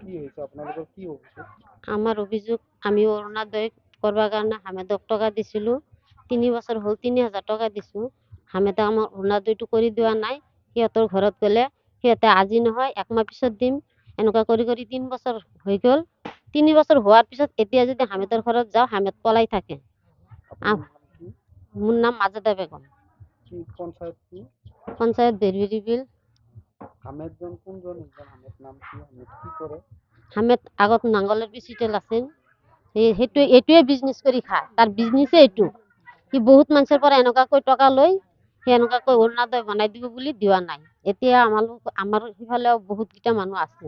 কি হয়েছে আপনাদেৰ কি অভিযোগ? আমাৰ অভিযোগ, আমি অৰুণোদয় কৰবাৰ কাৰণে হামেদক টকা দিছিলো। 3 বছৰ হ'ল, 3000 টকা দিছো। হামেদে আমাৰ অৰুণোদয়টো কৰি দিয়া নাই। সিহঁতৰ ঘৰত গ'লে সিহঁতে আজি নহয় 1 মাহ পিছত দিম, এনেকুৱা কৰি কৰি 3 বছৰ হৈ গ'ল। 3 বছৰ হোৱাৰ পিছত এতিয়া যদি হামেদৰ ঘৰত যাওঁ, হামেদ পলাই থাকে। আপনাৰ নাম কি? মোৰ নাম মাজেদা বেগম। কি পঞ্চায়েত কি? পঞ্চায়ত বেৰবিৰি বিল। হামেদজন কোনজন? একজন হামেদ নাম কি? হামেদ কি কৰে? হামেদ আগত নাঙ্গলেৰ পিছিটেল আছিল। সেইটো এইটোৱে বিজনেছ কৰি খায়, তাৰ বিজনেছে এইটো। সি বহুত মানুহৰ পৰা এনেকুৱাকৈ টকা লৈ সি এনেকুৱাকৈ অৰুণোদয় বনাই দিব বুলি দিয়া নাই। এতিয়া আমাৰ সিফালেও বহুতকেইটা মানুহ আছে,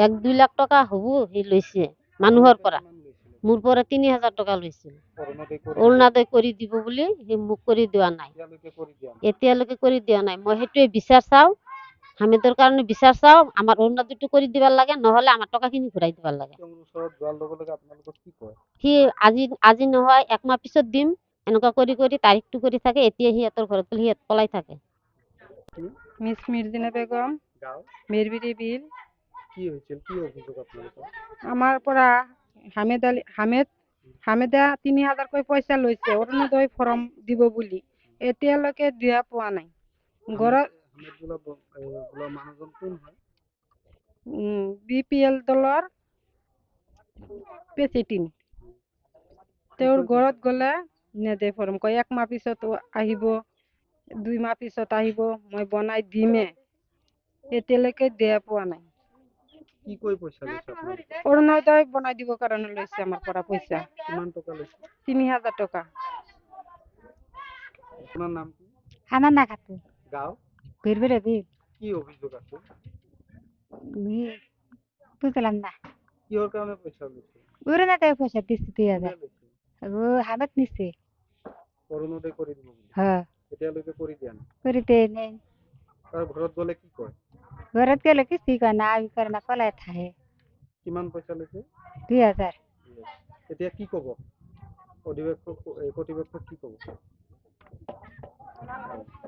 1-2 লাখ টকা হ'ব সি লৈছে মানুহৰ আপোনালোকে পৰা। কিমান লৈছিলে? মোৰ পৰা 3000 টকা লৈছিল অৰুণোদয় কৰি অৰুণোদয় কৰি দিব বুলি। সি মোক কৰি দিয়া নাই, এতিয়ালৈকে কৰি দিয়া নাই। এতিয়ালৈকে কৰি দিয়া নাই। মই সেইটোৱে বিচাৰ চাওঁ, হামেদৰ কাৰণে বিচাৰ চাওঁ, আমাৰ অৰুণোদয়টো কৰি দিব লাগে, নহ'লে আমাৰ টকাখিনি ঘূৰাই দিব লাগে। তেওঁৰ ওচৰত যোৱাৰ লগে লগে আপোনালোকক কি কয়? সি আজি নহয় 1 মাহ পিছত দিম, এনেকুৱা কৰি কৰি তাৰিখটো কৰি থাকে। এতিয়া সিহঁতৰ ঘৰত গ'লে সিহঁত পলাই থাকে। কি মিস মির্জিনা বেগম, গাঁও? মেরবিরি বিল। কি হয়েছিল? কি অভিযোগ আপনাদের? আমার পৰা হামেদা 3000 কৈ পইচা লৈছে অৰুণোদয় ফৰ্ম দিব বুলি, এতিয়ালৈকে দিয়া পোৱা নাই। ঘৰত হামেদ বোলা মানুহজন কোন হয়? BPL দলৰ প্ৰেচিডেণ্ট। তেওঁৰ ঘৰত গ'লে নেদে ফৰ্ম, কয় 1 মাহ পিছত আহিব, 2 মাহ পিছত আহিব, মই বনাই দিমে। এতিয়ালৈকে দিয়া পোৱা নাই। কি কৈ পইচা লৈছে আপোনালোকক? অৰুণোদয় বনাই দিব কাৰণে লৈছে আমাৰ পৰা পইচা। কিমান টকা লৈছে? 3000 টকা। আপনার নাম কি? হামানা খাতু গাঁও? বেরবেরে বিল। কি অভিযোগ আছে? বুঝলাম না। কিহর কারণে পয়সা লৈছে? উড়ে না তাই পয়সা দিচ্ছি 3000। কোনে লৈছে? ও হামেদ নিচ্ছে। অৰুণোদয় কৰি দিব বুলি। হ্যাঁ, এতিয়ালৈকে কৰি দিয়া নাই। কৰিতে নেই। তাৰ ঘৰত গ'লে কি কয়? ঘৰত গেলে কিছুই কয় না, আমি করে না পলাই থাকে। কিমান পইচা লৈছে? 2000। এতিয়া কি ক'ব? কৰ্তৃপক্ষক কি ক'ব?